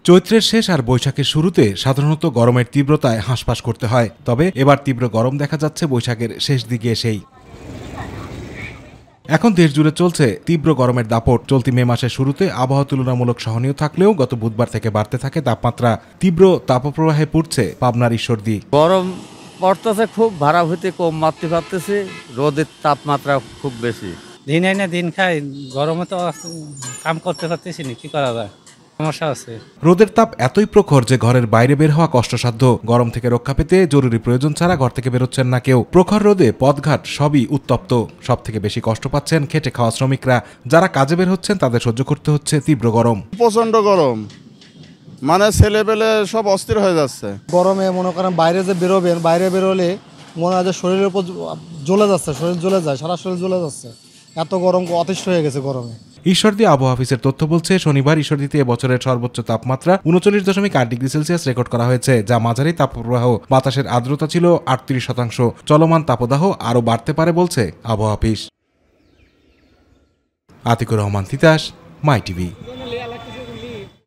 চৈত্রের শেষ আর বৈশাখের শুরুতে সাধারণত গরমের তীব্রতায় হাঁসফাঁস করতে হয়, তবে এবার তীব্র গরম দেখা যাচ্ছে বৈশাখের শেষ দিকে এসেই। এখন দেশ জুড়ে চলছে তীব্র গরমের দাপট। চলতি মে মাসের শুরুতে আবহাওয়া তুলনামূলক সহনীয় থাকলেও গত বুধবার থেকে বাড়তে থাকে তাপমাত্রা। তীব্র তাপপ্রবাহে পড়ছে পাবনার ঈশ্বরদী। গরম পড়তেছে খুব, ভাড়া হইতে কম মারতে পারতেছে, রোদের তাপমাত্রা খুব বেশি। দিন আইনে দিন খাই, গরমে তো কাম করতে পারতেছি না, কি করা যায়, সমস্যা আছে। রোদের তাপ এতই প্রখর যে ঘরের বাইরে বের হওয়া কষ্টসাধ্য। গরম থেকে রক্ষা পেতে জরুরি প্রয়োজন ছাড়া ঘর থেকে বেরোচ্ছেন না কেউ। প্রখর রোদে পথঘাট সবই উত্তপ্ত। সব থেকে বেশি কষ্ট পাচ্ছেন খেটে খাওয়া শ্রমিকরা। যারা কাজে বের হচ্ছেন তাদের সহ্য করতে হচ্ছে তীব্র গরম। প্রচন্ড গরম, মানে ছেলে পেলে সব অস্থির হয়ে যাচ্ছে গরমে। মনে করেন বাইরে যে বেরোবেন, বাইরে বেরোলে মনে হয় যে শরীরের উপর জ্বলে যাচ্ছে, শরীর জ্বলে যায়, সারা শরীর জ্বলে যাচ্ছে, এত গরম, অতিষ্ঠ হয়ে গেছে গরমে। ঈশ্বরদী আবহাওয়া অফিসের তথ্য বলছে, শনিবার ঈশ্বরদীতে এবছরের সর্বোচ্চ তাপমাত্রা 39.8 ডিগ্রি সেলসিয়াস রেকর্ড করা হয়েছে, যা মাঝারি তাপপ্রবাহ। বাতাসের আর্দ্রতা ছিল 38%। চলমান তাপদাহ আরও বাড়তে পারে বলছে আবহাওয়া অফিস। আতিকুর রহমান তিতাস, মাই টিভি।